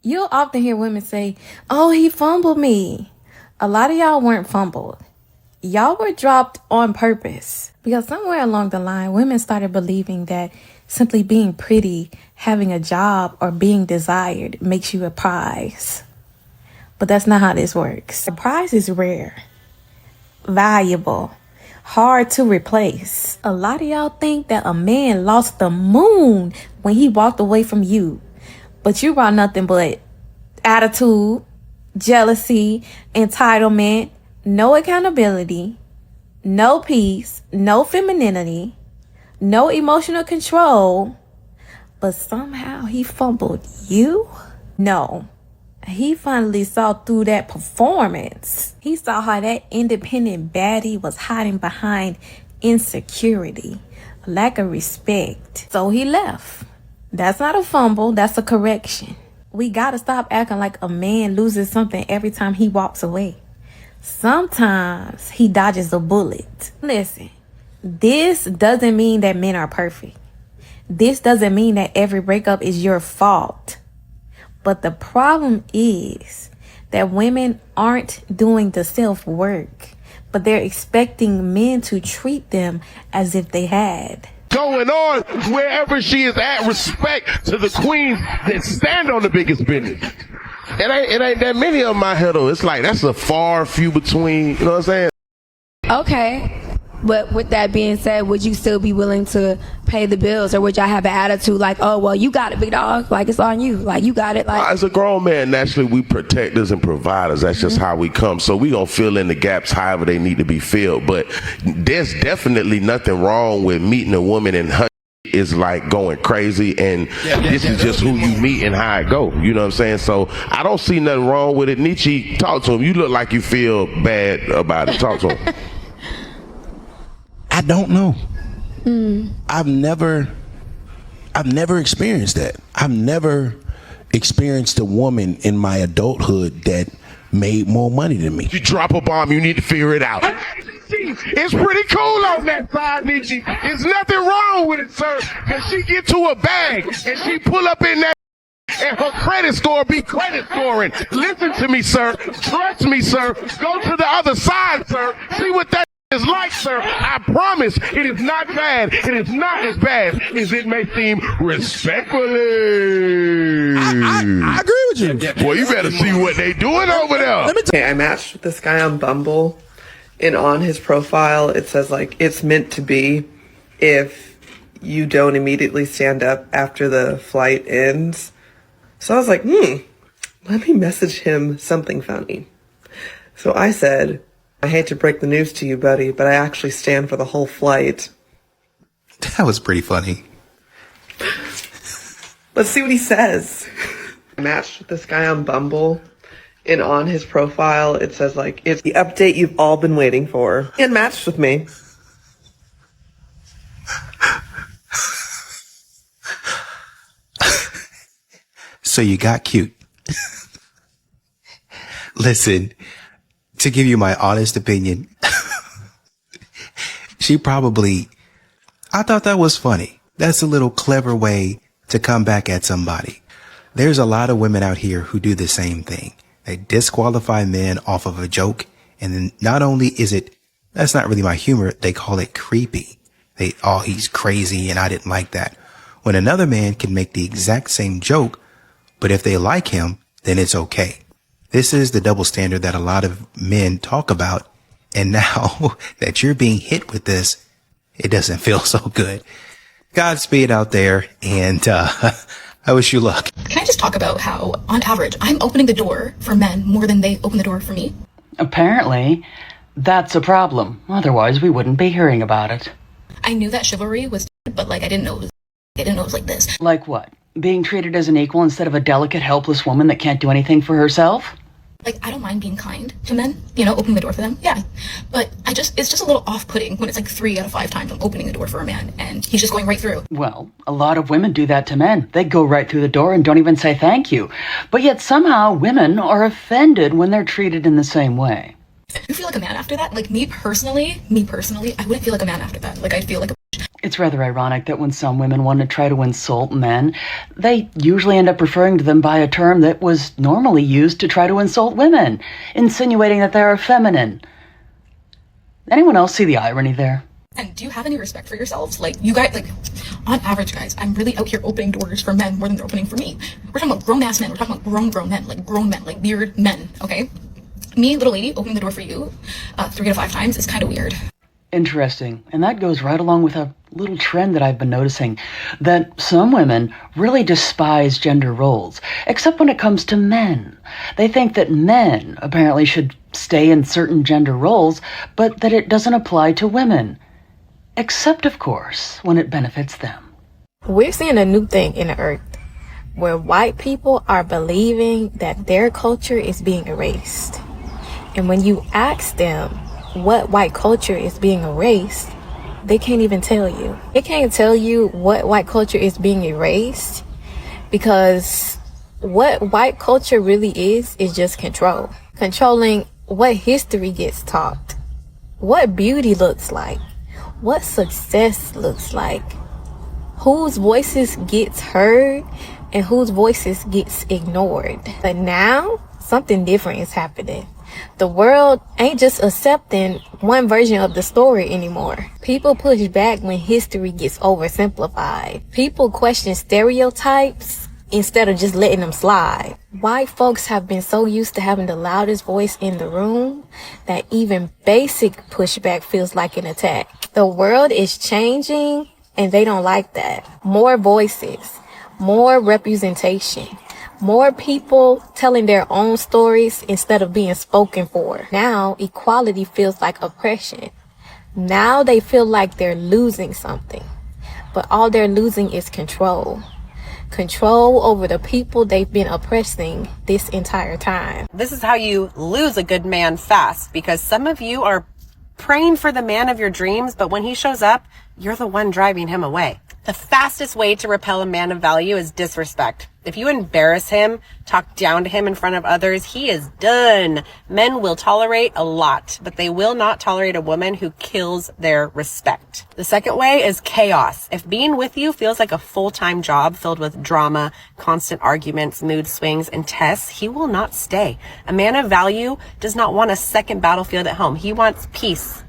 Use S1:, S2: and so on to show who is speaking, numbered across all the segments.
S1: You'll often hear women say, "Oh, he fumbled me." A lot of y'all weren't fumbled. Y'all were dropped on purpose. Because somewhere along the line, women started believing that simply being pretty, having a job, or being desired makes you a prize. But that's not how this works. A prize is rare, valuable, hard to replace. A lot of y'all think that a man lost the moon when he walked away from you. But you brought nothing but attitude, jealousy, entitlement, no accountability, no peace, no femininity, no emotional control. But somehow he fumbled you? No. He finally saw through that performance. He saw how that independent baddie was hiding behind insecurity, lack of respect. So he left. That's not a fumble, that's a correction. We gotta stop acting like a man loses something every time he walks away. Sometimes he dodges a bullet. Listen, this doesn't mean that men are perfect. This doesn't mean that every breakup is your fault. But the problem is that women aren't doing the self-work, but they're expecting men to treat them as if they had.
S2: Going on wherever she is at, respect to the queens that stand on the biggest business. It ain't that many of them out here though. It's like that's a far few between, you know what I'm saying?
S3: Okay. But with that being said, would you still be willing to pay the bills, or would y'all have an attitude like, oh, well, you got it, big dog. Like, it's on you. Like, you got it. Like,
S2: as a grown man, naturally, we protectors and providers. That's just how we come. So we going to fill in the gaps however they need to be filled. But there's definitely nothing wrong with meeting a woman and her is like going crazy. And this is just who you meet and how it go. You know what I'm saying? So I don't see nothing wrong with it. Nietzsche, talk to him. You look like you feel bad about it. Talk to him.
S4: I don't know. I've never experienced that. I've never experienced a woman in my adulthood that made more money than me.
S2: You drop a bomb, you need to figure it out. It's pretty cool on that side, Nietzsche. There's nothing wrong with it, sir. Cause she get to a bag and she pull up in that and her credit score be credit scoring. Listen to me, sir. Trust me, sir. Go to the other side, sir. See what that is like, sir. I promise it is not bad. It is not as bad as it may seem, respectfully.
S4: I agree with you.
S2: Well, you better see what they doing over there.
S5: Okay, I matched with this guy on Bumble, and on his profile it says like it's meant to be if you don't immediately stand up after the flight ends. So I was like, let me message him something funny. So I said, I hate to break the news to you, buddy, but I actually stand for the whole flight.
S4: That was pretty funny.
S5: Let's see what he says. I matched with this guy on Bumble, and on his profile it says like it's the update you've all been waiting for. And matched with me.
S4: So you got cute. Listen, to give you my honest opinion, I thought that was funny. That's a little clever way to come back at somebody. There's a lot of women out here who do the same thing. They disqualify men off of a joke. And then not only that's not really my humor, they call it creepy. He's crazy and I didn't like that. When another man can make the exact same joke, but if they like him, then it's okay. This is the double standard that a lot of men talk about. And now that you're being hit with this, it doesn't feel so good. Godspeed out there. And, I wish you luck.
S6: Can I just talk about how, on average, I'm opening the door for men more than they open the door for me?
S7: Apparently, that's a problem. Otherwise, we wouldn't be hearing about it.
S6: I knew that chivalry was, but like I didn't know it was like this.
S7: Like what? Being treated as an equal instead of a delicate, helpless woman that can't do anything for herself?
S6: Like, I don't mind being kind to men, opening the door for them, yeah. But it's just a little off-putting when it's like 3 out of 5 times I'm opening the door for a man and he's just going right through.
S7: Well, a lot of women do that to men. They go right through the door and don't even say thank you. But yet somehow women are offended when they're treated in the same way.
S6: You feel like a man after that? Like me personally, I wouldn't feel like a man after that. Like I'd feel like a
S7: It's rather ironic that when some women want to try to insult men, they usually end up referring to them by a term that was normally used to try to insult women, insinuating that they are feminine. Anyone else see the irony there?
S6: And do you have any respect for yourselves? Like, you guys, like, on average, guys, I'm really out here opening doors for men more than they're opening for me. We're talking about grown-ass men. We're talking about grown men, like weird men, okay? Me, little lady, opening the door for you 3 to 5 times is kind of weird.
S7: Interesting. And that goes right along with a little trend that I've been noticing, that some women really despise gender roles, except when it comes to men. They think that men apparently should stay in certain gender roles, but that it doesn't apply to women. Except, of course, when it benefits them.
S1: We're seeing a new thing in the earth where white people are believing that their culture is being erased. And when you ask them what white culture is being erased, they can't even tell you. They can't tell you what white culture is being erased because what white culture really is just control. Controlling what history gets taught, what beauty looks like, what success looks like, whose voices gets heard and whose voices gets ignored. But now something different is happening. The world ain't just accepting one version of the story anymore. People push back when history gets oversimplified. People question stereotypes instead of just letting them slide. White folks have been so used to having the loudest voice in the room that even basic pushback feels like an attack. The world is changing and they don't like that. More voices, more representation, more people telling their own stories instead of being spoken for. Now, equality feels like oppression. Now they feel like they're losing something. But all they're losing is control. Control over the people they've been oppressing this entire time.
S8: This is how you lose a good man fast, because some of you are praying for the man of your dreams, but when he shows up, you're the one driving him away. The fastest way to repel a man of value is disrespect. If you embarrass him, talk down to him in front of others, he is done. Men will tolerate a lot, but they will not tolerate a woman who kills their respect. The second way is chaos. If being with you feels like a full-time job filled with drama, constant arguments, mood swings, and tests, he will not stay. A man of value does not want a second battlefield at home. He wants peace.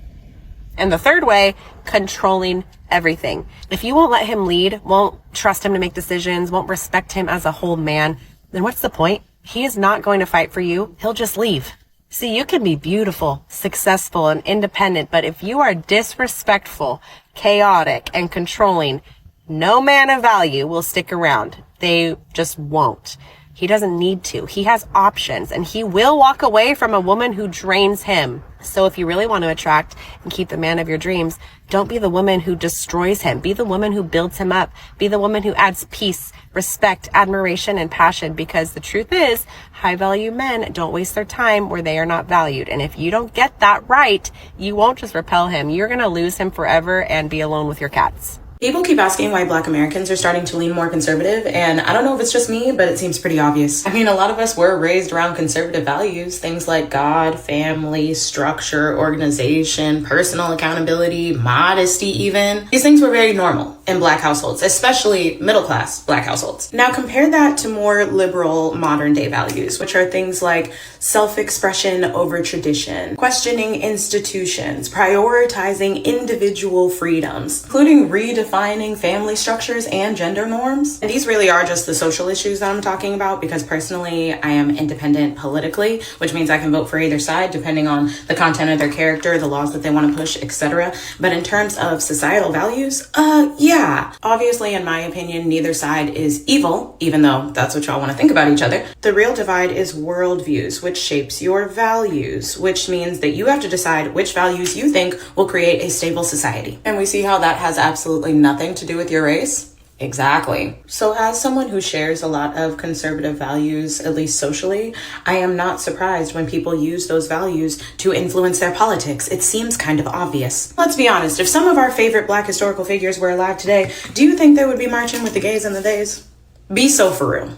S8: And the third way, controlling everything. If you won't let him lead, won't trust him to make decisions, won't respect him as a whole man, then what's the point? He is not going to fight for you. He'll just leave. See, you can be beautiful, successful, and independent, but if you are disrespectful, chaotic, and controlling, no man of value will stick around. They just won't. He doesn't need to. He has options, and he will walk away from a woman who drains him. So if you really want to attract and keep the man of your dreams, don't be the woman who destroys him. Be the woman who builds him up. Be the woman who adds peace, respect, admiration, and passion, because the truth is, high-value men don't waste their time where they are not valued. And if you don't get that right, you won't just repel him. You're going to lose him forever and be alone with your cats.
S9: People keep asking why Black Americans are starting to lean more conservative, and I don't know if it's just me, but it seems pretty obvious. I mean, a lot of us were raised around conservative values, things like God, family, structure, organization, personal accountability, modesty even. These things were very normal in Black households, especially middle-class Black households. Now compare that to more liberal modern-day values, which are things like self-expression over tradition, questioning institutions, prioritizing individual freedoms, including redefining family structures and gender norms. And these really are just the social issues that I'm talking about, because personally I am independent politically, which means I can vote for either side depending on the content of their character, the laws that they want to push, etc. But in terms of societal values, yeah. Obviously, in my opinion, neither side is evil, even though that's what y'all want to think about each other. The real divide is worldviews, which shapes your values, which means that you have to decide which values you think will create a stable society. And we see how that has absolutely nothing to do with your race? Exactly. So as someone who shares a lot of conservative values, at least socially, I am not surprised when people use those values to influence their politics. It seems kind of obvious. Let's be honest, if some of our favorite Black historical figures were alive today, do you think they would be marching with the gays and the theys? Be so for real.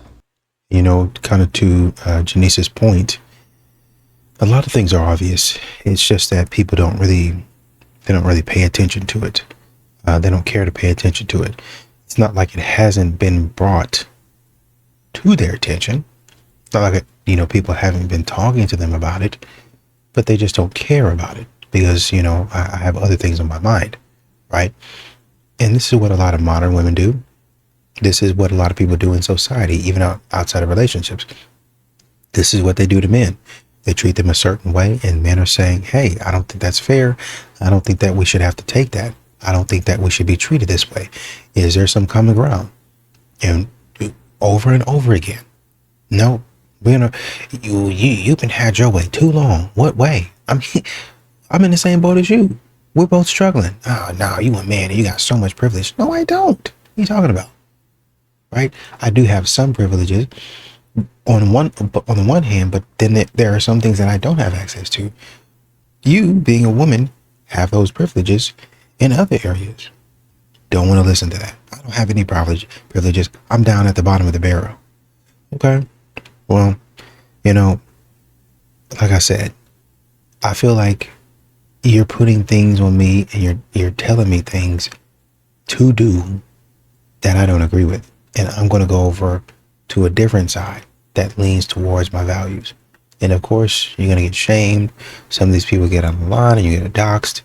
S4: You know, kind of to Janice's point, a lot of things are obvious. It's just that people don't really pay attention to it. They don't care to pay attention to it. It's not like it hasn't been brought to their attention. It's not like people haven't been talking to them about it, but they just don't care about it because, I have other things on my mind, right? And this is what a lot of modern women do. This is what a lot of people do in society, even outside of relationships. This is what they do to men. They treat them a certain way, and men are saying, hey, I don't think that's fair. I don't think that we should have to take that. I don't think that we should be treated this way. Is there some common ground? And over and over again. No, you've been had your way too long. What way? I'm in the same boat as you. We're both struggling. Oh, no, you a man and you got so much privilege. No, I don't. What are you talking about? Right? I do have some privileges on the one hand, but then there are some things that I don't have access to. You, being a woman, have those privileges in other areas. Don't want to listen to that. I don't have any privileges. I'm down at the bottom of the barrel. Okay. Well, like I said, I feel like you're putting things on me and you're telling me things to do that I don't agree with. And I'm going to go over to a different side that leans towards my values. And of course, you're going to get shamed. Some of these people get on the line and you get doxxed.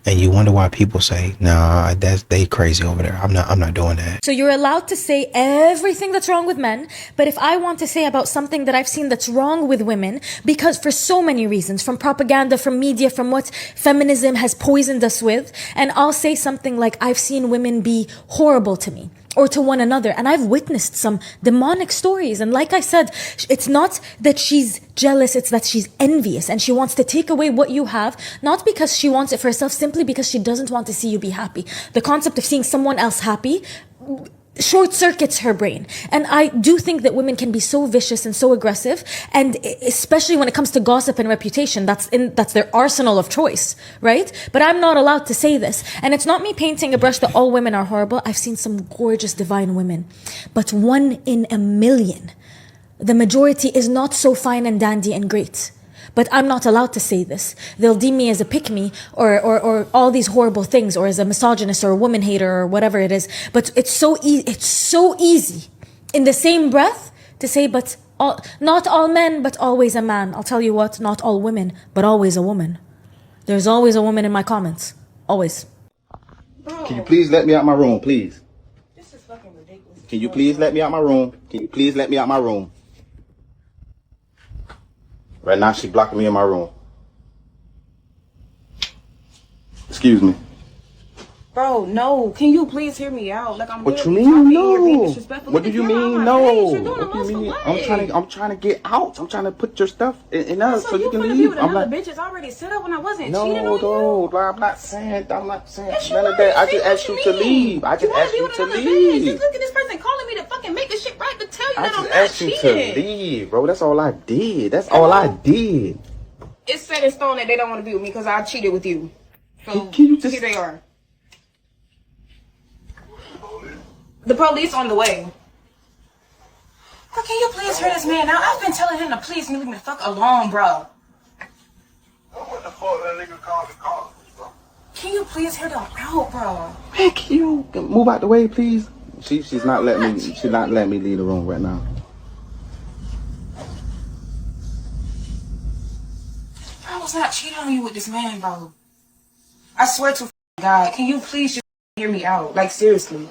S4: And you wonder why people say, nah, they crazy over there. I'm not doing that.
S10: So you're allowed to say everything that's wrong with men. But if I want to say about something that I've seen that's wrong with women, because for so many reasons, from propaganda, from media, from what feminism has poisoned us with, and I'll say something like, I've seen women be horrible to me or to one another. And I've witnessed some demonic stories. And like I said, it's not that she's jealous, it's that she's envious and she wants to take away what you have, not because she wants it for herself, simply because she doesn't want to see you be happy. The concept of seeing someone else happy short circuits her brain. And I do think that women can be so vicious and so aggressive, and especially when it comes to gossip and reputation, that's their arsenal of choice, right? But I'm not allowed to say this. And it's not me painting a brush that all women are horrible. I've seen some gorgeous divine women, but 1 in a million. The majority is not so fine and dandy and great. But I'm not allowed to say this. They'll deem me as a pick-me or all these horrible things, or as a misogynist or a woman hater or whatever it is. But it's so easy in the same breath to say, but not all men, but always a man. I'll tell you what, not all women, but always a woman. There's always a woman in my comments. Always.
S11: Can you please let me out my room, please?
S10: This is fucking ridiculous.
S11: Can you please let me out my room? Can you please let me out my room? Right now, she's blocking me in my room. Excuse me.
S12: Bro, no. Can you please hear me out? Like, I'm
S11: What you
S12: literally
S11: mean,
S12: talking, you're being
S11: no?
S12: disrespectful.
S11: What do you mean, no? What do you mean? I'm trying to get out. I'm trying to put your stuff in us so you can
S12: finna
S11: leave.
S12: be with
S11: I'm
S12: another
S11: like,
S12: bitch is already set up when I wasn't cheating on you?
S11: no, I'm not saying
S12: Yes, you
S11: none of
S12: are.
S11: that. I
S12: See
S11: just
S12: what
S11: asked you
S12: you
S11: to
S12: mean?
S11: leave. I just
S12: wanna
S11: asked
S12: be
S11: you
S12: with
S11: to
S12: another bitch.
S11: leave.
S12: Just look at this person calling me to fucking make this shit right to tell you
S11: I
S12: that I'm
S11: just
S12: not
S11: asked you to
S12: cheating.
S11: leave, bro. That's all I did. That's all I did.
S12: It's set in stone that they don't want to be with me because I cheated with you. So
S11: Can you just-
S12: here they are. The police on the way. Bro, can you please hear this man out? I've been telling him to please leave me the fuck alone, bro.
S2: What the fuck that nigga called the cops, bro?
S12: Can you please hear them out, bro?
S11: Man, can you move out the way, please? She's not letting me. She's not letting me leave the room right now.
S12: I was not cheating on you with this man, bro. I swear to God, can you please just hear me out? Like, seriously.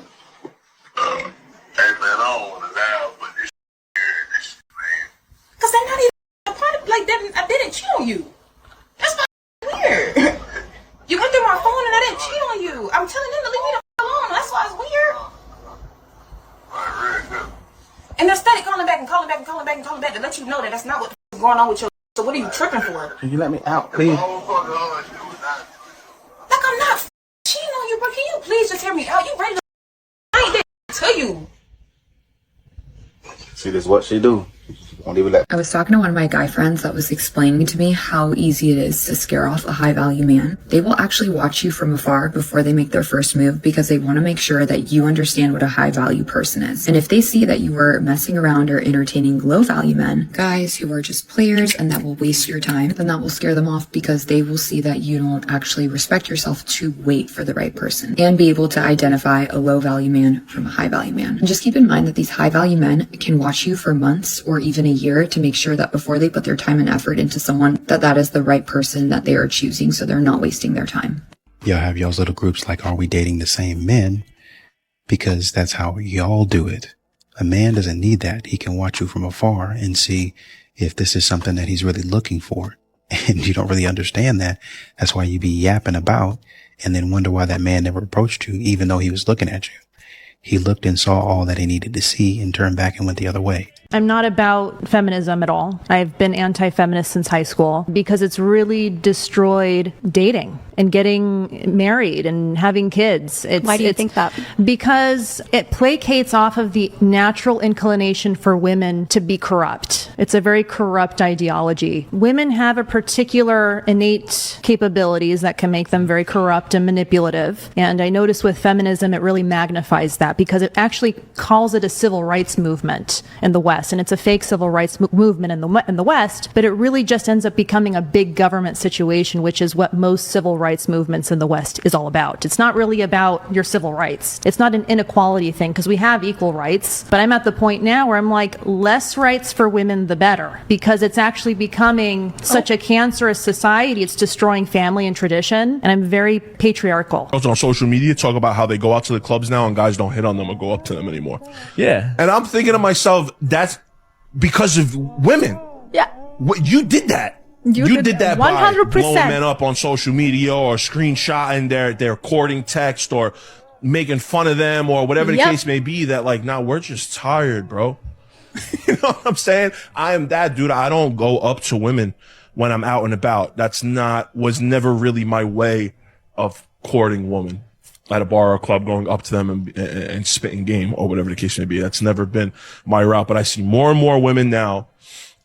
S2: Hey, man, I don't want to laugh, but this shit, man.
S12: Because they're not even a part of, like, that. I didn't cheat on you. That's not weird. You went through my phone and I didn't cheat on you. I'm telling them to leave me the f alone. That's why it's weird.
S2: Like, real good.
S12: And they're steady calling back and calling back and calling back and calling back to let you know that that's not what the f is going on with your. So what are you tripping for?
S11: Can you let me out, please?
S2: Motherfucker, all that shit was not.
S12: Like, I'm not cheating on you, bro. Can you please just hear me out? You ready to? I ain't there to you.
S11: See, this is what she do. Won't even let.
S13: I was talking to one of my guy friends that was explaining to me how easy it is to scare off a high value man. They will actually watch you from afar before they make their first move because they want to make sure that you understand what a high value person is. And if they see that you are messing around or entertaining low value men, guys who are just players and that will waste your time, then that will scare them off because they will see that you don't actually respect yourself to wait for the right person and be able to identify a low value man from a high value man. And just keep in mind that these high value men can watch you for months or even a year to make sure that before they put their time and effort into someone, that is the right person that they are choosing, so they're not wasting their time.
S4: Y'all have y'all's little groups like, are we dating the same men? Because that's how y'all do it. A man doesn't need that. He can watch you from afar and see if this is something that he's really looking for. And you don't really understand that. That's why you be yapping about and then wonder why that man never approached you, even though he was looking at you. He looked and saw all that he needed to see and turned back and went the other way.
S14: I'm not about feminism at all. I've been anti-feminist since high school because it's really destroyed dating and getting married and having kids.
S15: Why do you think that?
S14: Because it placates off of the natural inclination for women to be corrupt. It's a very corrupt ideology. Women have a particular innate capabilities that can make them very corrupt and manipulative. And I notice with feminism, it really magnifies that because it actually calls it a civil rights movement in the West. And it's a fake civil rights movement in the West, but it really just ends up becoming a big government situation, which is what most civil rights movements in the West is all about. It's not really about your civil rights. It's not an inequality thing because we have equal rights, but I'm at the point now where I'm like, less rights for women, the better, because it's actually becoming such a cancerous society. It's destroying family and tradition, and I'm very patriarchal.
S2: Girls on social media talk about how they go out to the clubs now and guys don't hit on them or go up to them anymore. Yeah. And I'm thinking to myself, that's because of women.
S15: Yeah.
S2: What you did that. You did that 100%. By blowing men up on social media or screenshotting their courting text or making fun of them or whatever the case may be, that like, now we're just tired, bro. You know what I'm saying? I am that dude. I don't go up to women when I'm out and about. Was never really my way of courting women at a bar or club, going up to them and spitting game or whatever the case may be. That's never been my route. But I see more and more women now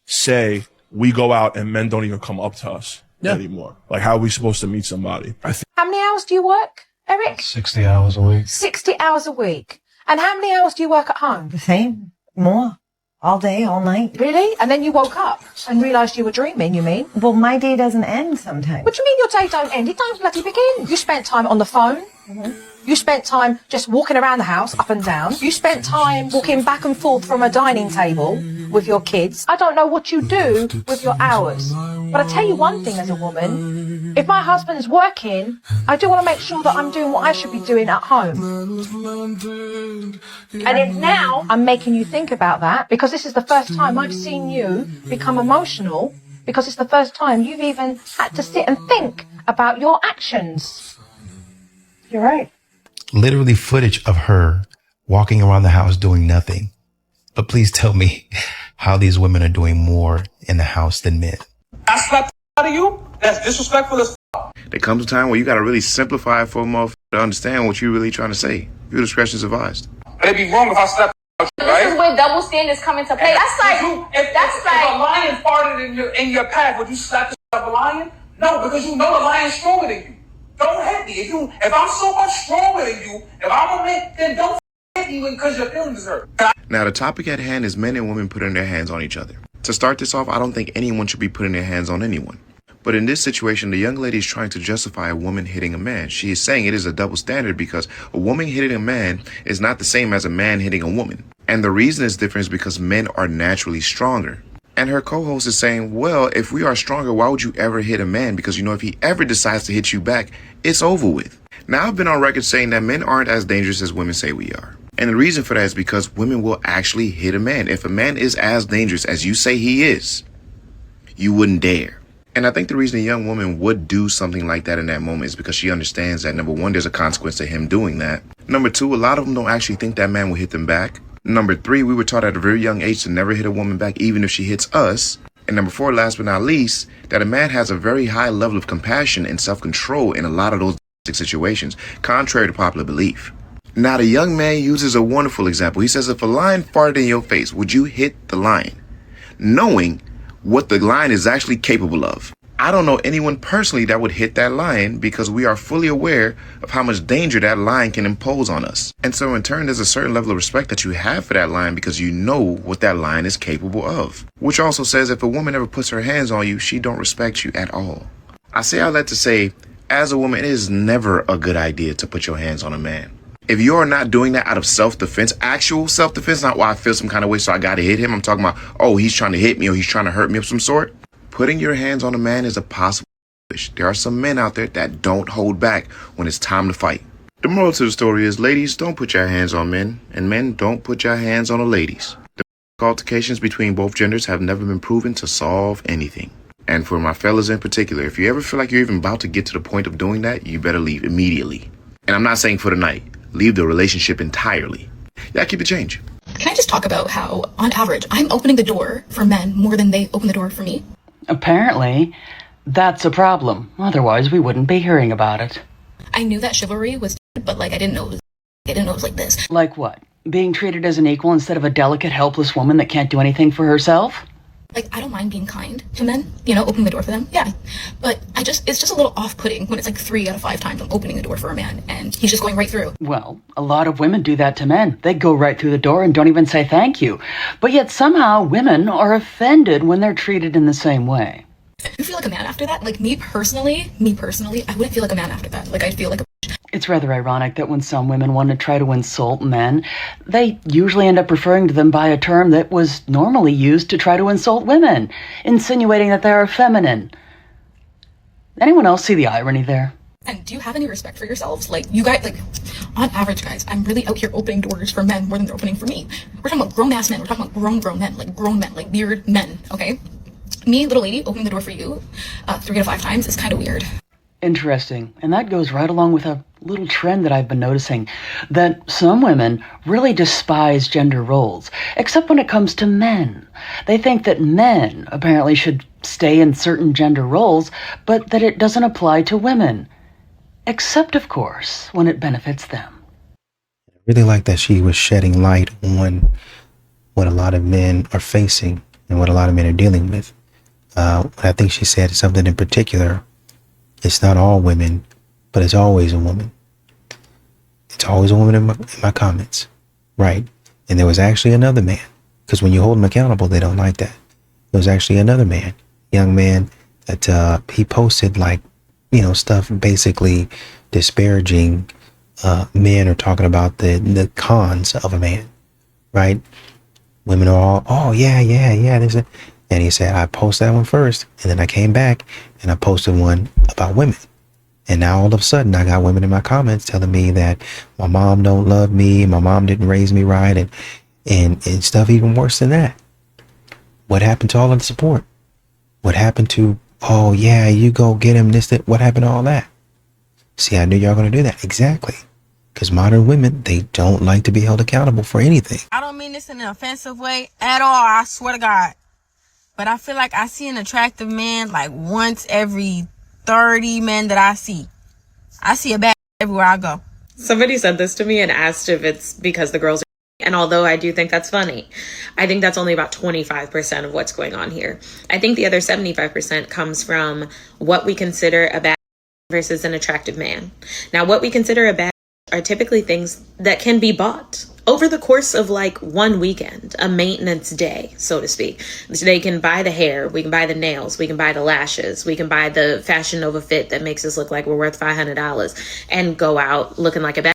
S2: say we go out and men don't even come up to us anymore. Like, how are we supposed to meet somebody?
S16: How many hours do you work, Eric?
S17: 60 hours a week.
S16: 60 hours a week. And how many hours do you work at home?
S18: The same. More. All day, all night.
S16: Really? And then you woke up and realised you were dreaming, you mean?
S18: Well, my day doesn't end sometimes.
S16: What do you mean your day don't end? It don't bloody begin. You spent time on the phone. Mm-hmm. You spent time just walking around the house, up and down. You spent time walking back and forth from a dining table with your kids. I don't know what you do with your hours. But I tell you one thing as a woman, if my husband's working, I do want to make sure that I'm doing what I should be doing at home. And if now I'm making you think about that, because this is the first time I've seen you become emotional, because it's the first time you've even had to sit and think about your actions. You're right.
S4: Literally footage of her walking around the house doing nothing. But please tell me how these women are doing more in the house than men.
S19: I slapped out of you? That's disrespectful as f***.
S11: There comes a time where you gotta really simplify it for a motherfucker to understand what you're really trying to say. Your discretion is advised.
S19: It'd be wrong if I slapped out you, right?
S15: This is where double standards come into play. That's like,
S19: if a lion farted in your path, would you slap the shit out of a lion? No, because you know the lion's stronger than you. Don't hit me. If I'm so much stronger than you, if I'm a man, then don't hit me because your feelings hurt.
S11: Now, the topic at hand is men and women putting their hands on each other. To start this off, I don't think anyone should be putting their hands on anyone. But in this situation, the young lady is trying to justify a woman hitting a man. She is saying it is a double standard because a woman hitting a man is not the same as a man hitting a woman. And the reason it's different is because men are naturally stronger. And her co-host is saying, well, if we are stronger, why would you ever hit a man? Because, you know, if he ever decides to hit you back, it's over with. Now, I've been on record saying that men aren't as dangerous as women say we are. And the reason for that is because women will actually hit a man. If a man is as dangerous as you say he is, you wouldn't dare. And I think the reason a young woman would do something like that in that moment is because she understands that, number one, there's a consequence to him doing that. Number two, a lot of them don't actually think that man will hit them back. Number three, we were taught at a very young age to never hit a woman back, even if she hits us. And number four, last but not least, that a man has a very high level of compassion and self-control in a lot of those situations, contrary to popular belief. Now, the young man uses a wonderful example. He says, if a lion farted in your face, would you hit the lion? knowing what the lion is actually capable of. I don't know anyone personally that would hit that lion because we are fully aware of how much danger that lion can impose on us. And so in turn, there's a certain level of respect that you have for that lion because you know what that lion is capable of. Which also says if a woman ever puts her hands on you, she don't respect you at all. I say all that to say, as a woman, it is never a good idea to put your hands on a man. If you're not doing that out of self-defense, actual self-defense, not why I feel some kind of way so I gotta hit him. I'm talking about, oh, he's trying to hit me or he's trying to hurt me of some sort. Putting your hands on a man is a possible wish. There are some men out there that don't hold back when it's time to fight. The moral to the story is, ladies, don't put your hands on men, and men, don't put your hands on the ladies. The altercations between both genders have never been proven to solve anything. And for my fellas in particular, if you ever feel like you're even about to get to the point of doing that, you better leave immediately. And I'm not saying for the night. Leave the relationship entirely. Yeah, keep the change.
S6: Can I just talk about how, on average, I'm opening the door for men more than they open the door for me?
S7: Apparently, that's a problem. Otherwise, we wouldn't be hearing about it.
S6: I knew that chivalry was, but like I didn't know it was like this.
S7: Like what? Being treated as an equal instead of a delicate, helpless woman that can't do anything for herself?
S6: Like, I don't mind being kind to men, opening the door for them, yeah. But it's just a little off-putting when it's like 3 out of 5 times I'm opening the door for a man and he's just going right through.
S7: Well, a lot of women do that to men. They go right through the door and don't even say thank you. But yet somehow women are offended when they're treated in the same way.
S6: You feel like a man after that? Like me personally, I wouldn't feel like a man after that. Like I'd feel like a
S7: It's rather ironic that when some women want to try to insult men, they usually end up referring to them by a term that was normally used to try to insult women, insinuating that they are feminine. Anyone else see the irony there?
S6: And do you have any respect for yourselves? Like, you guys, on average, guys, I'm really out here opening doors for men more than they're opening for me. We're talking about grown-ass men. We're talking about grown men, like weird men, okay? Me, little lady, opening the door for you 3 to 5 times is kind of weird.
S7: Interesting. And that goes right along with a little trend that I've been noticing, that some women really despise gender roles, except when it comes to men. They think that men apparently should stay in certain gender roles, but that it doesn't apply to women. Except, of course, when it benefits them.
S4: I really like that she was shedding light on what a lot of men are facing and what a lot of men are dealing with. I think she said something in particular. It's not all women, but it's always a woman. It's always a woman in my comments. Right. And there was actually another man, because when you hold them accountable, they don't like that. There was actually another man, young man, that he posted stuff basically disparaging men, or talking about the cons of a man. Right. Women are all, oh, yeah. And he said, I posted that one first, and then I came back and I posted one about women. And now all of a sudden I got women in my comments telling me that my mom don't love me, my mom didn't raise me right, and stuff even worse than that. What happened to all of the support? What happened to, oh yeah, you go get him, this, that? What happened to all that? See, I knew y'all gonna do that. Exactly. Because modern women, they don't like to be held accountable for anything.
S17: I don't mean this in an offensive way at all, I swear to God. But I feel like I see an attractive man like once every 30 men that I see. I see a bad everywhere I go.
S9: Somebody said this to me and asked if it's because the girls are, and although I do think that's funny, I think that's only about 25% of what's going on here. I think the other 75% comes from what we consider a bad versus an attractive man. Now, what we consider a bad are typically things that can be bought over the course of one weekend, a maintenance day, so to speak. They can buy the hair, we can buy the nails, we can buy the lashes, we can buy the Fashion Nova fit that makes us look like we're worth $500 and go out looking like a bad.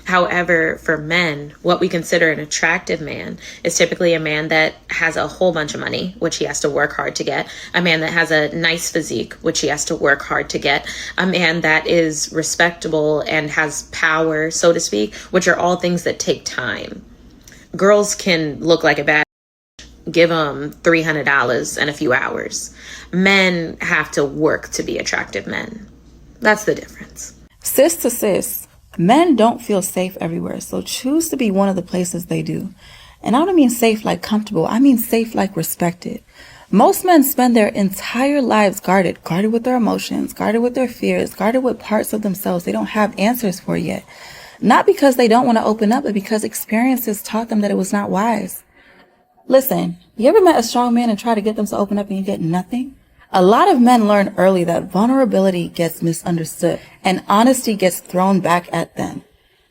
S9: However, for men, what we consider an attractive man is typically a man that has a whole bunch of money, which he has to work hard to get, a man that has a nice physique, which he has to work hard to get, a man that is respectable and has power, so to speak, which are all things that take time. Girls can look like a bad, give them $300 in a few hours. Men have to work to be attractive men. That's the difference.
S20: Sis to sis. Men don't feel safe everywhere, so choose to be one of the places they do. And I don't mean safe like comfortable, I mean safe like respected. Most men spend their entire lives guarded with their emotions, guarded with their fears, guarded with parts of themselves they don't have answers for yet. Not because they don't want to open up, but because experiences taught them that it was not wise. Listen, you ever met a strong man and try to get them to open up and you get nothing? A lot of men learn early that vulnerability gets misunderstood and honesty gets thrown back at them.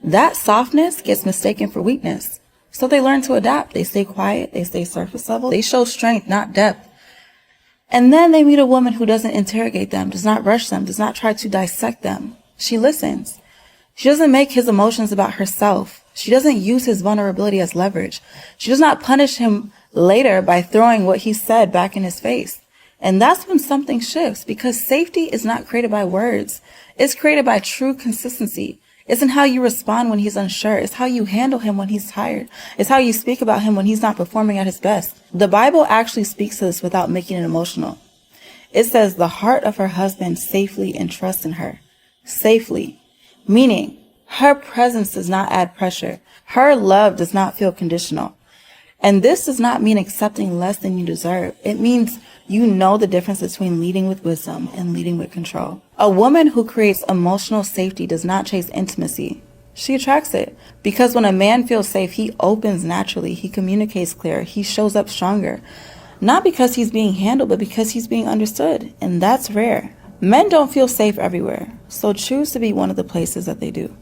S20: That softness gets mistaken for weakness. So they learn to adapt. They stay quiet. They stay surface level. They show strength, not depth. And then they meet a woman who doesn't interrogate them, does not rush them, does not try to dissect them. She listens. She doesn't make his emotions about herself. She doesn't use his vulnerability as leverage. She does not punish him later by throwing what he said back in his face. And that's when something shifts, because safety is not created by words. It's created by true consistency. It's in how you respond when he's unsure. It's how you handle him when he's tired. It's how you speak about him when he's not performing at his best. The Bible actually speaks to this without making it emotional. It says the heart of her husband safely entrusts in her. Safely. Meaning, her presence does not add pressure. Her love does not feel conditional. And this does not mean accepting less than you deserve. It means you know the difference between leading with wisdom and leading with control. A woman who creates emotional safety does not chase intimacy. She attracts it. Because when a man feels safe, he opens naturally. He communicates clear. He shows up stronger. Not because he's being handled, but because he's being understood. And that's rare. Men don't feel safe everywhere. So choose to be one of the places that they do.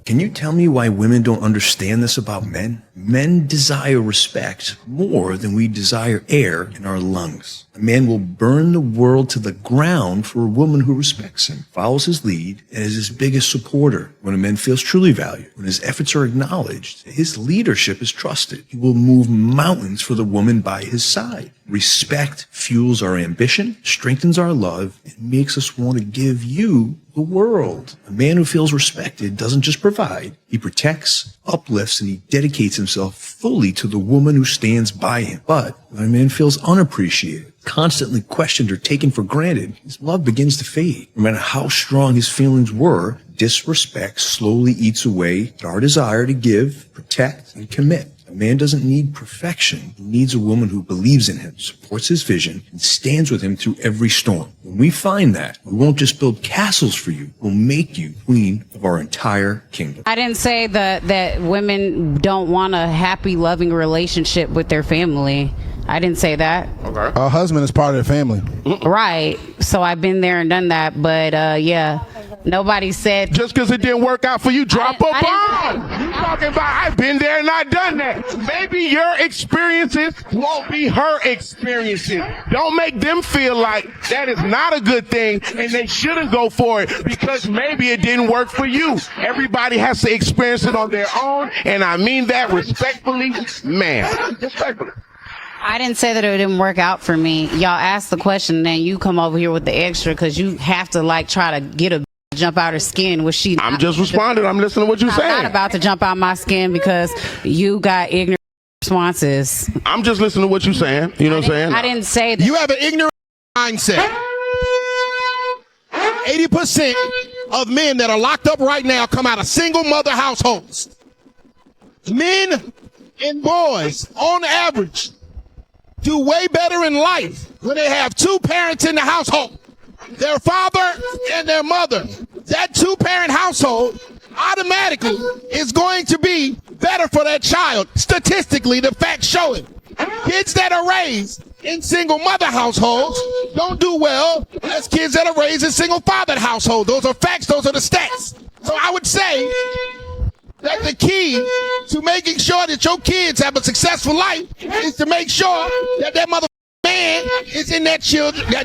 S21: Can you tell me why women don't understand this about men? Men desire respect more than we desire air in our lungs. A man will burn the world to the ground for a woman who respects him, follows his lead, and is his biggest supporter. When a man feels truly valued, when his efforts are acknowledged, his leadership is trusted. He will move mountains for the woman by his side. Respect fuels our ambition, strengthens our love, and makes us want to give you the world. A man who feels respected doesn't just provide, he protects, uplifts, and he dedicates himself fully to the woman who stands by him. But when a man feels unappreciated, constantly questioned or taken for granted, his love begins to fade. No matter how strong his feelings were, disrespect slowly eats away at our desire to give, protect, and commit. A man doesn't need perfection. He needs a woman who believes in him, supports his vision, and stands with him through every storm. When we find that, we won't just build castles for you, we'll make you queen of our entire kingdom.
S22: I didn't say that women don't want a happy, loving relationship with their family. I didn't say that.
S2: Okay. Her husband is part of the family.
S22: Right. So I've been there and done that. But yeah, nobody said.
S2: Just because it didn't work out for you, drop a bomb. You talking about I've been there and I've done that. Maybe your experiences won't be her experiences. Don't make them feel like that is not a good thing and they shouldn't go for it because maybe it didn't work for you. Everybody has to experience it on their own, and I mean that respectfully, ma'am. Respectfully.
S22: I didn't say that it didn't work out for me. Y'all asked the question, and then you come over here with the extra because you have to like try to get a jump out her skin. Was she?
S2: I'm just responding. I'm listening to what you're saying.
S22: I'm not about to jump out my skin because you got ignorant responses.
S2: I'm just listening to what you're saying. You know what I'm saying?
S22: I didn't say that.
S23: You have an ignorant mindset. 80% of men that are locked up right now come out of single mother households. Men and boys, on average, do way better in life when they have two parents in the household, their father and their mother. That two-parent household automatically is going to be better for that child. Statistically, the facts show it. Kids that are raised in single mother households don't do well as kids that are raised in single father households. Those are facts. Those are the stats. So I would say that the key to making sure that your kids have a successful life is to make sure that that mother man is in that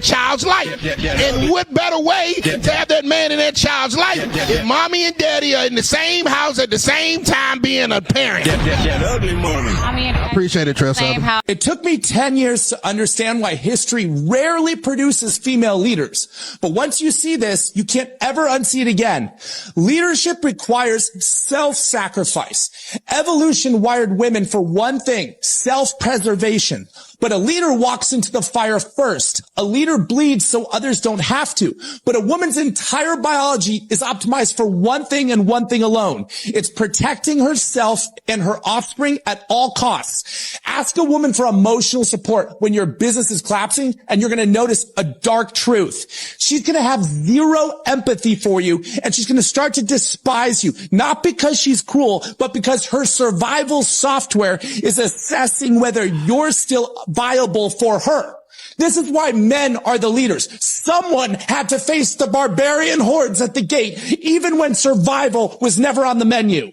S23: child's life. And what better way to have that man in that child's life if mommy and daddy are in the same house at the same time being a parent.
S22: I
S23: appreciate it, Tressa.
S24: It took me 10 years to understand why history rarely produces female leaders. But once you see this, you can't ever unsee it again. Leadership requires self-sacrifice. Evolution wired women for one thing, self-preservation. But a leader walks into the fire first. A leader bleeds so others don't have to. But a woman's entire biology is optimized for one thing and one thing alone. It's protecting herself and her offspring at all costs. Ask a woman for emotional support when your business is collapsing, and you're going to notice a dark truth. She's going to have zero empathy for you, and she's going to start to despise you, not because she's cruel, but because her survival software is assessing whether you're still viable for her. This is why men are the leaders. Someone had to face the barbarian hordes at the gate, even when survival was never on the menu.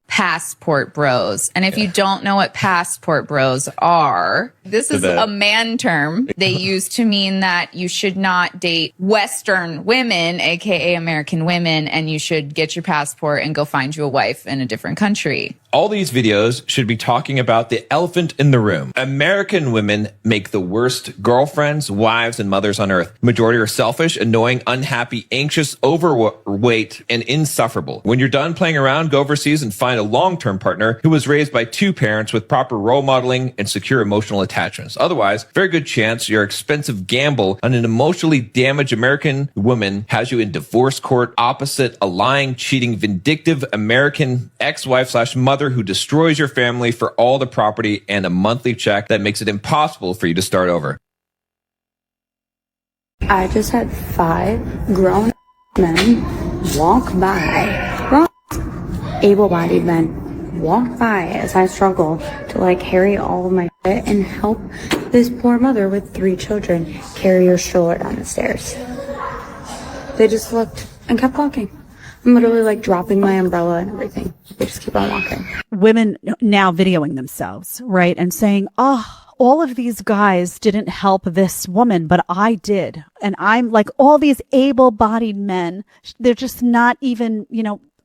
S1: Passport bros. And if you don't know what passport bros are, this is a man term they use to mean that you should not date Western women, aka American women, and you should get your passport and go find you a wife in a different country.
S3: All these videos should be talking about the elephant in the room. American women make the worst girlfriends, wives, and mothers on earth. Majority are selfish, annoying, unhappy, anxious, overweight, and insufferable. When you're done playing around, go overseas and find a long-term partner who was raised by two parents with proper role modeling and secure emotional attachments. Otherwise, very good chance your expensive gamble on an emotionally damaged American woman has you in divorce court opposite a lying, cheating, vindictive American ex-wife/mother who destroys your family for all the property and a monthly check that makes it impossible for you to start over.
S5: I just had 5 grown men walk by, able-bodied men walk by as I struggle to like carry all of my shit and help this poor mother with 3 children carry her stroller down the stairs. They just looked and kept walking. I'm literally like dropping my umbrella and everything. They just keep on walking.
S8: Women now videoing themselves, right? And saying, oh, all of these guys didn't help this woman, but I did. And I'm like, all these able-bodied men, they're just not even,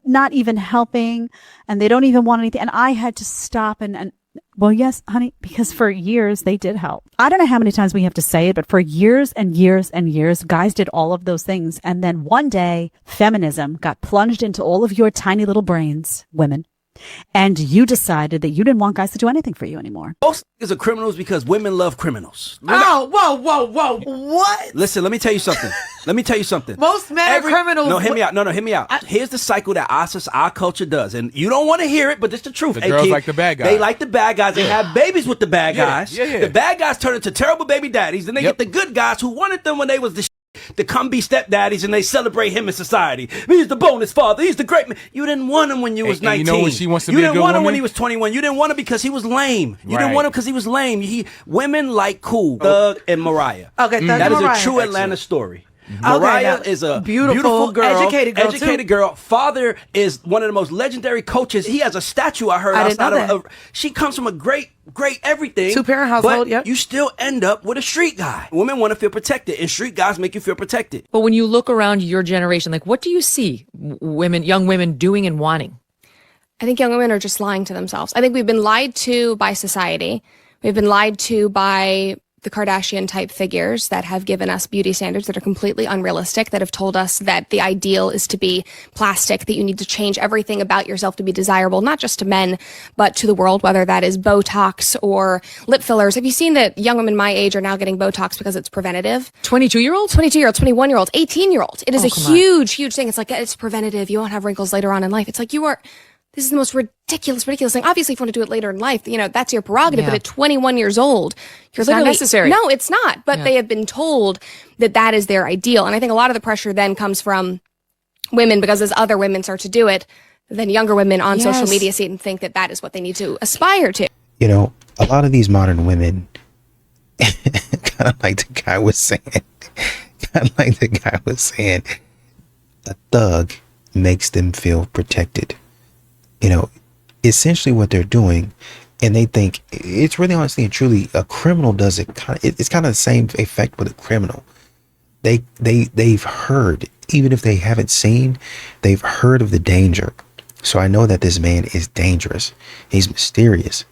S8: not even helping, and they don't even want anything. And I had to stop and well, yes, honey, because for years they did help. I don't know how many times we have to say it, but for years and years and years, guys did all of those things. And then one day, feminism got plunged into all of your tiny little brains, women. And you decided that you didn't want guys to do anything for you anymore.
S25: Most niggas are criminals because women love criminals.
S26: Oh, whoa. What?
S25: Listen, let me tell you something.
S26: Most men are criminals.
S25: No, hear me out. No, hear me out. Here's the cycle that our culture does. And you don't want to hear it, but it's the truth.
S27: The girls like the bad guys.
S25: They like the bad guys. They have babies with the bad guys.
S27: Yeah.
S25: The bad guys turn into terrible baby daddies. Then they get the good guys who wanted them when they was the to come be stepdaddies, and they celebrate him in society. He's the bonus father. He's the great man. You didn't want him when you was 19.
S27: You know when she wants to be a good
S25: didn't want him
S27: woman?
S25: when he was 21. You didn't want him because he was lame. You didn't want him because he was lame. Women like cool. Thug and Mariah.
S26: Okay, Thug
S25: that
S26: and
S25: is
S26: Mariah.
S25: a true Atlanta story.
S26: Okay,
S25: Mariah
S26: now,
S25: is a
S26: beautiful
S25: girl,
S26: educated girl.
S25: Father is one of the most legendary coaches. He has a statue I heard
S26: I didn't
S25: outside
S26: know
S25: of. She comes from a great everything.
S26: 2-parent household.
S25: But you still end up with a street guy. Women want to feel protected, and street guys make you feel protected.
S28: But when you look around your generation, like what do you see young women doing and wanting?
S29: I think young women are just lying to themselves. I think we've been lied to by society. We've been lied to by the Kardashian type figures that have given us beauty standards that are completely unrealistic, that have told us that the ideal is to be plastic, that you need to change everything about yourself to be desirable, not just to men, but to the world, whether that is Botox or lip fillers. Have you seen that young women my age are now getting Botox because it's preventative?
S28: 22-year-olds?
S29: 22-year-olds, 21-year-olds, 18-year-olds. It is a huge thing. It's like, it's preventative. You won't have wrinkles later on in life. It's like this is the most ridiculous thing. Obviously, if you want to do it later in life, that's your prerogative.
S28: Yeah.
S29: But at 21 years old, you're
S28: It's not
S29: literally
S28: necessary.
S29: No, it's not. But they have been told that is their ideal. And I think a lot of the pressure then comes from women, because as other women start to do it, then younger women on social media see it and think that is what they need to aspire to.
S4: A lot of these modern women, kind of like the guy was saying, a thug makes them feel protected. Essentially what they're doing, and they think it's really honestly and truly a criminal does it. It's kind of the same effect with a criminal. They've heard, even if they haven't seen, they've heard of the danger. So I know that this man is dangerous. He's mysterious.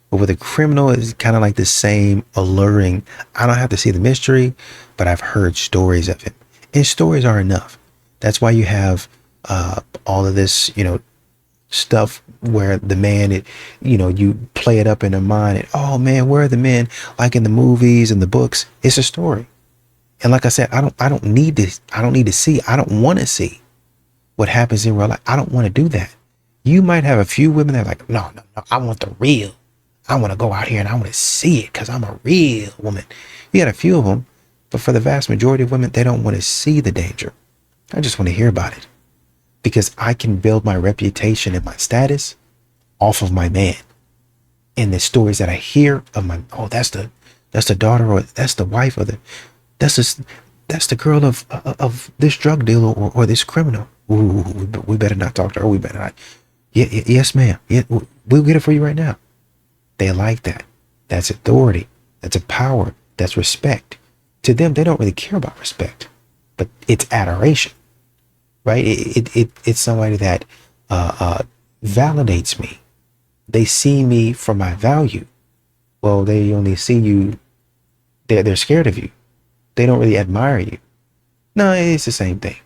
S4: But with a criminal, it's kind of like the same alluring. I don't have to see the mystery, but I've heard stories of him, and stories are enough. That's why you have all of this, stuff where the man, you play it up in their mind and, oh man, where are the men like in the movies and the books? It's a story. And like I said, I don't need to see, I don't want to see what happens in real life. I don't want to do that. You might have a few women that are like, no, I want the real. I want to go out here and I want to see it because I'm a real woman. You got a few of them, but for the vast majority of women, they don't want to see the danger. I just want to hear about it because I can build my reputation and my status off of my man. And the stories that I hear of that's the daughter, or that's the wife, or that's the girl of this drug dealer or this criminal. Ooh, we better not talk to her. We better not. Yes, ma'am. Yeah, we'll get it for you right now. They like that. That's authority. That's a power. That's respect. To them, they don't really care about respect, but it's adoration, right? It's somebody that validates me. They see me for my value. Well, they only see you. They're scared of you. They don't really admire you. No, it's the same thing,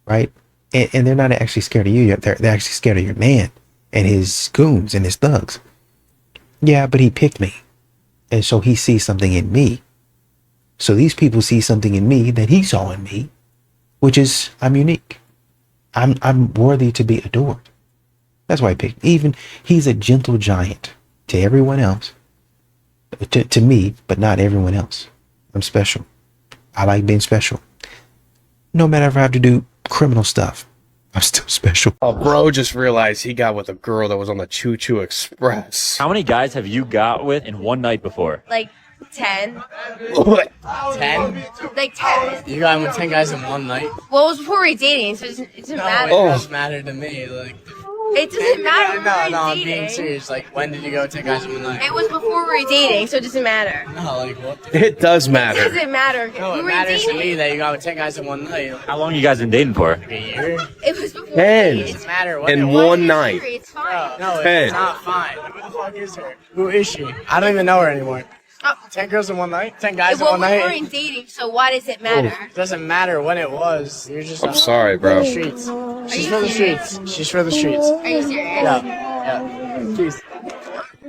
S4: right? And they're not actually scared of you. They're actually scared of your man and his goons and his thugs. Yeah, but he picked me. And so he sees something in me. So these people see something in me that he saw in me, which is I'm unique. I'm worthy to be adored. That's why he picked me. Even he's a gentle giant to everyone else. To me, but not everyone else. I'm special. I like being special. No matter if I have to do criminal stuff, I'm still special.
S10: A bro just realized he got with a girl that was on the Choo Choo Express.
S12: How many guys have you got with in one night before?
S13: Like 10.
S10: What?
S13: 10? Like 10.
S14: You got with 10 guys in one night?
S13: Well, it was before we were dating, so it doesn't matter.
S14: It doesn't matter to me. Like,
S13: it doesn't matter.
S14: No, I'm
S13: dating.
S14: being serious. Like, when did you go with 10 guys in one night?
S13: It was before we were dating, so it doesn't matter.
S14: No, like what?
S10: It does
S13: It
S10: matter.
S13: doesn't matter.
S14: No,
S13: we
S14: it
S13: were
S14: matters to
S13: dating.
S14: me that you got with 10 guys in one night.
S12: How long you guys been dating for?
S14: Like a year?
S13: It was before
S10: 10.
S13: we
S14: It doesn't matter what
S10: in
S14: it was.
S10: one night.
S13: It's fine.
S14: No,
S10: 10.
S14: it's not fine. Who the fuck is her? Who is she? I don't even know her anymore. 10 girls in one night? 10 guys in
S13: Well,
S14: one
S13: we
S14: night?
S13: weren't dating, so why does it matter?
S14: It doesn't matter when it was. You're just
S10: I'm sorry, bro.
S14: for the streets. She's for the streets. She's for the streets.
S13: Are you serious?
S14: Yeah. Jeez.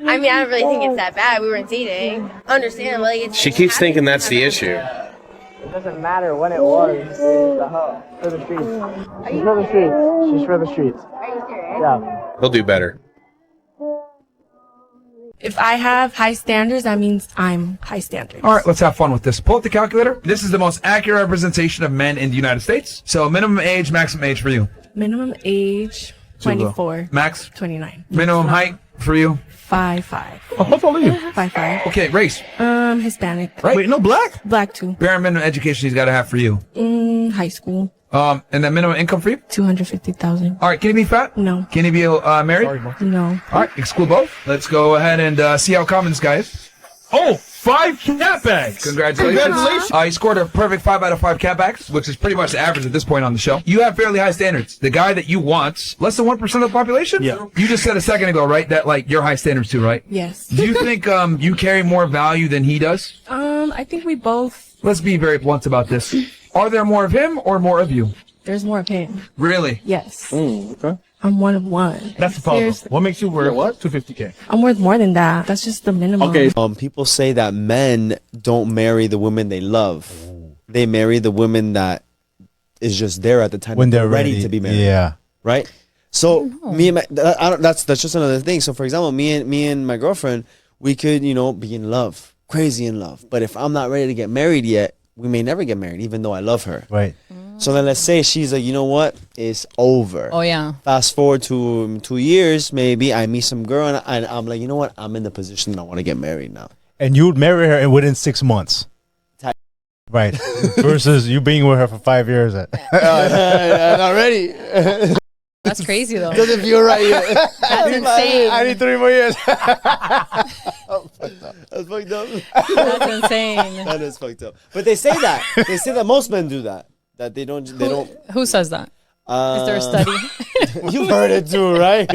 S13: I mean, I don't really think it's that bad. We weren't dating. Understandable. Like, it's
S10: She keeps thinking that's the issue.
S14: It doesn't matter when it was. It's the hoe. For the streets. She's for the streets. She's for the streets.
S13: Are you serious?
S14: Yeah.
S10: He'll do better.
S15: If I have high standards, that means I'm high standards.
S16: All right, let's have fun with this. Pull up the calculator. This is the most accurate representation of men in the United States. So minimum age, maximum age for you.
S15: Minimum age, 24.
S16: Max?
S15: 29.
S16: Minimum height for you.
S15: 5'5".
S16: Oh, how tall are you?
S15: 5'5".
S16: Okay, race.
S15: Hispanic.
S16: Right. Wait, no, black?
S15: Black too.
S16: Bare minimum education he's got to have for you.
S15: High school.
S16: And then minimum income for you?
S15: 250,000.
S16: All right, can he be fat?
S15: No.
S16: Can he be married?
S15: No.
S16: All right, exclude both. Let's go ahead and see how common this guy is. Oh, 5 cat bags. Congratulations.
S14: Congratulations.
S16: He scored a perfect 5 out of 5 cat bags, which is pretty much the average at this point on the show. You have fairly high standards. The guy that you want, less than 1% of the population?
S14: Yeah.
S16: You just said a second ago, right, that like you're high standards too, right?
S15: Yes.
S16: Do you think you carry more value than he does?
S15: I think we both.
S16: Let's be very blunt about this. Are there more of him or more of you?
S15: There's more of him.
S16: Really?
S15: Yes.
S16: Okay.
S15: I'm one of one.
S14: That's the problem.
S15: Seriously.
S14: What makes you worth what? 250K.
S15: I'm worth more than that. That's just the minimum.
S18: People say that men don't marry the women they love. They marry the women that is just there at the time
S19: When
S18: that
S19: they're ready.
S18: to be married.
S19: Yeah.
S18: Right. So me and my, that's just another thing. So for example, me and my girlfriend, we could be in love, crazy in love. But if I'm not ready to get married yet, we may never get married, even though I love her.
S19: Right.
S18: So then let's say she's like, you know what? It's over.
S1: Oh, yeah.
S18: Fast forward to 2 years, maybe I meet some girl and I'm like, you know what? I'm in the position that I want to get married now.
S19: And you would marry her within 6 months. Right. Versus you being with her for 5 years.
S18: Not ready.
S1: That's crazy, though.
S18: Doesn't feel right yet.
S1: That's insane.
S19: I need 3 more years.
S18: That's fucked up.
S1: That's insane.
S18: That is fucked up. But they say that. They say that most men do that. That they don't.
S1: Who says that? Is there a study?
S18: You've heard it too, right?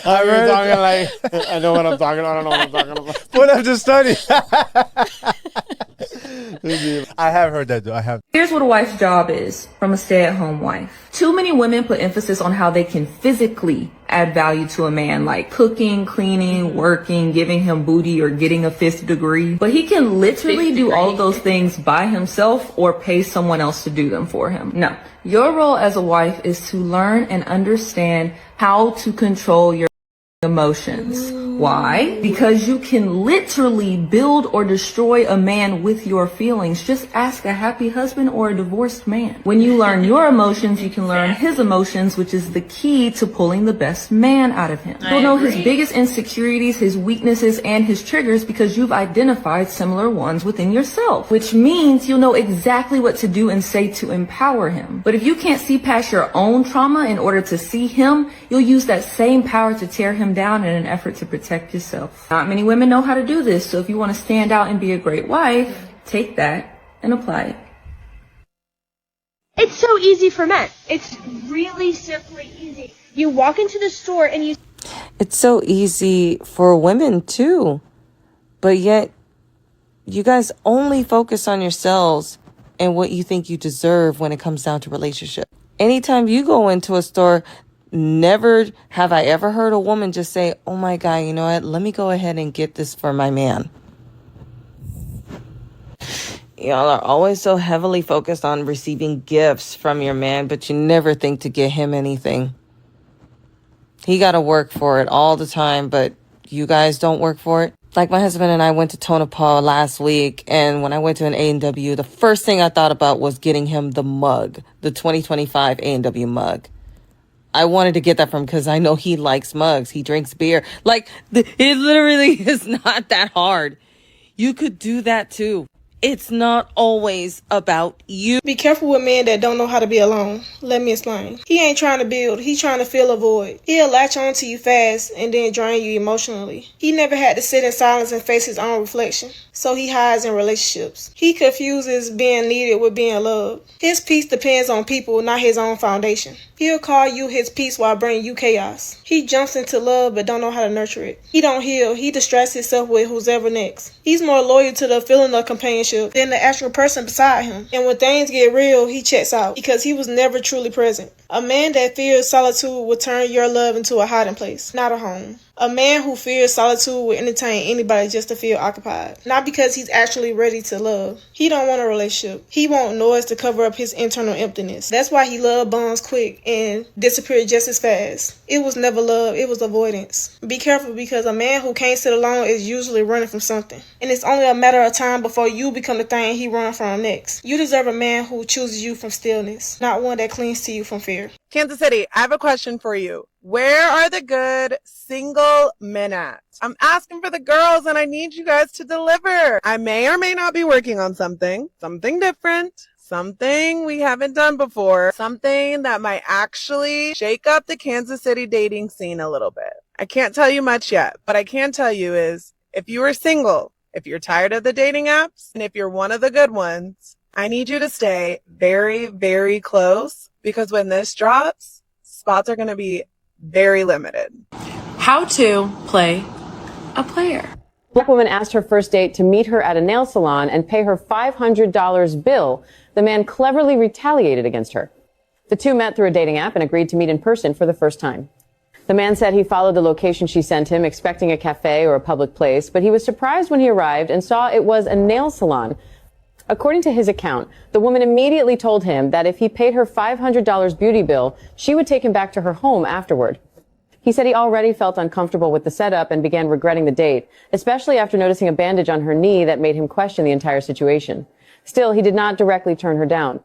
S14: I've been talking like, I know what I'm talking about. I don't know what I'm talking about.
S19: What I've just studied. I have heard that though. I have.
S2: Here's what a wife's job is from a stay-at-home wife. Too many women put emphasis on how they can physically add value to a man, like cooking, cleaning, working, giving him booty, or getting a 5th degree. But he can literally do all of those things by himself or pay someone else to do them for him. No, your role as a wife is to learn and understand how to control your emotions. Why? Because you can literally build or destroy a man with your feelings. Just ask a happy husband or a divorced man. When you learn your emotions, you can learn his emotions, which is the key to pulling the best man out of him. You'll know his biggest insecurities, his weaknesses, and his triggers because you've identified similar ones within yourself, which means you'll know exactly what to do and say to empower him. But if you can't see past your own trauma in order to see him, you'll use that same power to tear him down in an effort to protect yourself. Not many women know how to do this, so if you want to stand out and be a great wife, take that and apply it.
S6: It's so easy for men. It's really simply easy. You walk into the store and you...
S7: It's so easy for women too, but yet you guys only focus on yourselves and what you think you deserve when it comes down to relationship. Anytime you go into a store, never have I ever heard a woman just say, oh my God, you know what? Let me go ahead and get this for my man. Y'all are always so heavily focused on receiving gifts from your man, but you never think to get him anything. He got to work for it all the time, but you guys don't work for it. Like my husband and I went to Tonopah last week, and when I went to an A&W, the first thing I thought about was getting him the mug, the 2025 A&W mug. I wanted to get that from because I know he likes mugs. He drinks beer. Like, it literally is not that hard. You could do that too. It's not always about you.
S6: Be careful with men that don't know how to be alone. Let me explain. He ain't trying to build. He's trying to fill a void. He'll latch on to you fast and then drain you emotionally. He never had to sit in silence and face his own reflection, so he hides in relationships. He confuses being needed with being loved. His peace depends on people, not his own foundation. He'll call you his peace while bringing you chaos. He jumps into love but don't know how to nurture it. He don't heal. He distracts himself with who's ever next. He's more loyal to the feeling of companionship than the actual person beside him. And when things get real, he checks out because he was never truly present. A man that fears solitude will turn your love into a hiding place, not a home. A man who fears solitude will entertain anybody just to feel occupied, not because he's actually ready to love. He don't want a relationship. He want noise to cover up his internal emptiness. That's why he loved bonds quick and disappeared just as fast. It was never love, it was avoidance. Be careful because a man who can't sit alone is usually running from something. And it's only a matter of time before you become the thing he runs from next. You deserve a man who chooses you from stillness, not one that clings to you from fear.
S9: Kansas City, I have a question for you. Where are the good single men at? I'm asking for the girls and I need you guys to deliver. I may or may not be working on something different, something we haven't done before, something that might actually shake up the Kansas City dating scene a little bit. I can't tell you much yet, but I can tell you is if you are single, if you're tired of the dating apps, and if you're one of the good ones, I need you to stay very, very close because when this drops, spots are going to be very limited.
S15: How to play a player.
S11: Black woman asked her first date to meet her at a nail salon and pay her $500 bill. The man cleverly retaliated against her. The two met through a dating app and agreed to meet in person for the first time. The man said he followed the location she sent him, expecting a cafe or a public place, but he was surprised when he arrived and saw it was a nail salon. According to his account, the woman immediately told him that if he paid her $500 beauty bill, she would take him back to her home afterward. He said he already felt uncomfortable with the setup and began regretting the date, especially after noticing a bandage on her knee that made him question the entire situation. Still, he did not directly turn her down.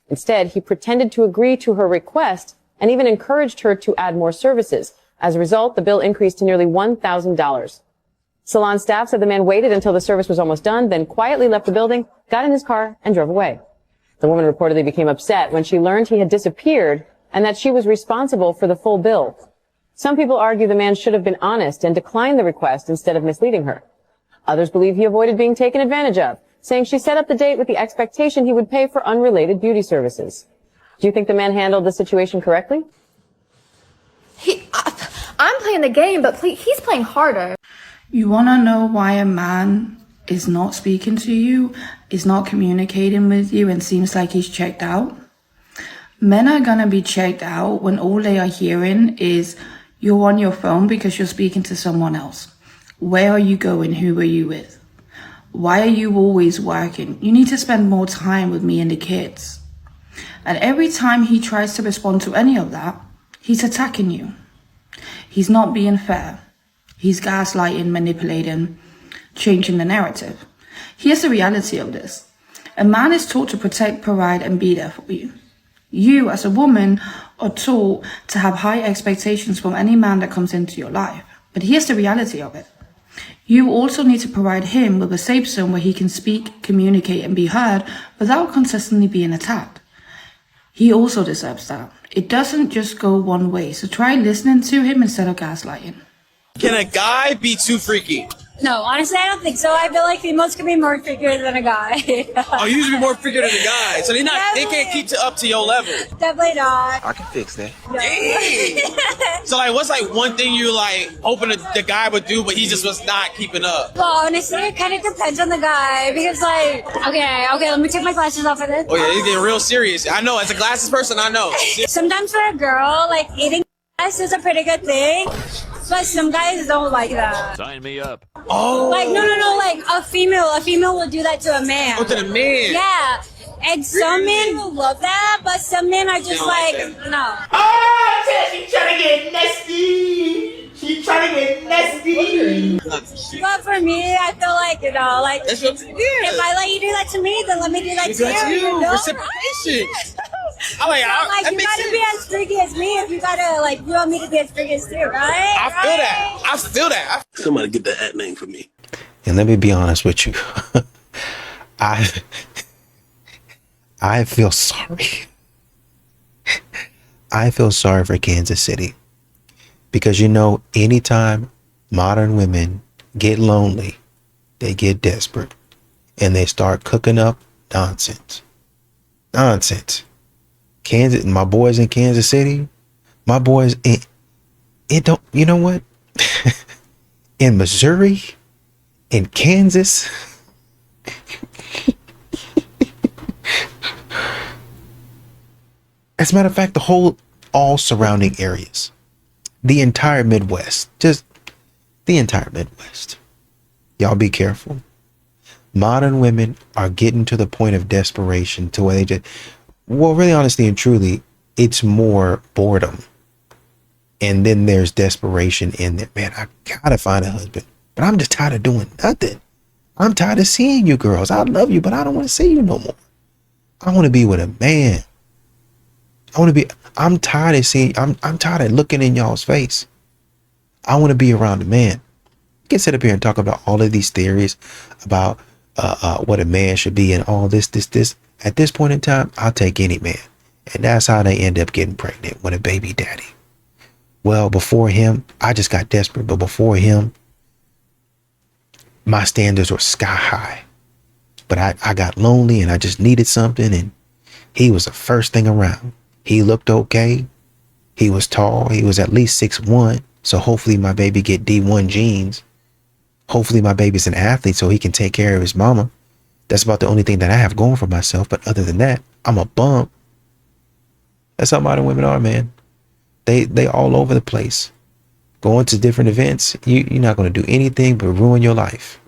S11: Instead, he pretended to agree to her request and even encouraged her to add more services. As a result, the bill increased to nearly $1,000. Salon staff said the man waited until the service was almost done, then quietly left the building, got in his car, and drove away. The woman reportedly became upset when she learned he had disappeared and that she was responsible for the full bill. Some people argue the man should have been honest and declined the request instead of misleading her. Others believe he avoided being taken advantage of, saying she set up the date with the expectation he would pay for unrelated beauty services. Do you think the man handled the situation correctly?
S6: I'm playing the game, but he's playing harder.
S17: You want to know why a man
S3: is not speaking to you, is not communicating with you, and seems like he's checked out, men are gonna be checked out when all they are hearing is you're on your phone because you're speaking to someone else. Where are you going? Who are you with? Why are you always working? You need to spend more time with me and the kids. And every time he tries to respond to any of that, he's attacking you. He's not being fair. He's gaslighting, manipulating, changing the narrative. Here's the reality of this. A man is taught to protect, provide, and be there for you. You, as a woman, are taught to have high expectations from any man that comes into your life. But here's the reality of it. You also need to provide him with a safe zone where he can speak, communicate, and be heard without consistently being attacked. He also deserves that. It doesn't just go one way, so try listening to him instead of gaslighting.
S5: Can a guy be too freaky?
S17: No, honestly, I don't think so. I feel like females can be more freakier than a guy.
S5: Oh, you usually be more freakier than a guy, so they can't keep up to your level.
S17: Definitely not.
S5: I can fix that. Dang. So like, what's like one thing you like hoping the guy would do, but he just was not keeping up?
S17: Well, honestly, it kind of depends on the guy because like, okay, let me take my glasses off for this.
S5: Oh yeah, he's getting real serious. I know, as a glasses person, I know.
S17: Sometimes for a girl, like eating ass is a pretty good thing. But some guys don't like that.
S12: Sign me up.
S5: Oh.
S17: Like, no, like a female will do that to a man.
S5: Oh, to the man.
S17: Yeah. And some men will love that, but some men are just like, no.
S26: Oh, she's trying to get nasty. She's trying to get nasty.
S17: But for me, I feel like, like,
S5: that's what,
S17: if I let you do that to me, then let me do that to you. You know?
S5: Reciprocation.
S17: You gotta be as freaky as me if you gotta, like, you want me to be as freaky as you, right?
S5: I feel that.
S25: Somebody get the at name for me.
S4: And let me be honest with you. I feel sorry. I feel sorry for Kansas City. Because, anytime modern women get lonely, they get desperate. And they start cooking up nonsense. Kansas, my boys in Kansas City, my boys you know what? In Missouri, in Kansas, as a matter of fact, all surrounding areas, the entire Midwest, just the entire Midwest. Y'all be careful. Modern women are getting to the point of desperation to where they just, well, really, honestly and truly, it's more boredom. And then there's desperation in there. Man, I gotta find a husband, but I'm just tired of doing nothing. I'm tired of seeing you girls. I love you, but I don't want to see you no more. I want to be with a man. I'm tired of seeing, I'm tired of looking in y'all's face. I want to be around a man. You can sit up here and talk about all of these theories about what a man should be and all this. At this point in time, I'll take any man. And that's how they end up getting pregnant with a baby daddy. Well, before him, I just got desperate. But before him, my standards were sky high. But I got lonely and I just needed something. And he was the first thing around. He looked okay. He was tall. He was at least 6'1". So hopefully my baby get D1 genes. Hopefully my baby's an athlete so he can take care of his mama. That's about the only thing that I have going for myself. But other than that, I'm a bum. That's how modern women are, man. They all over the place. Going to different events. You're not going to do anything but ruin your life.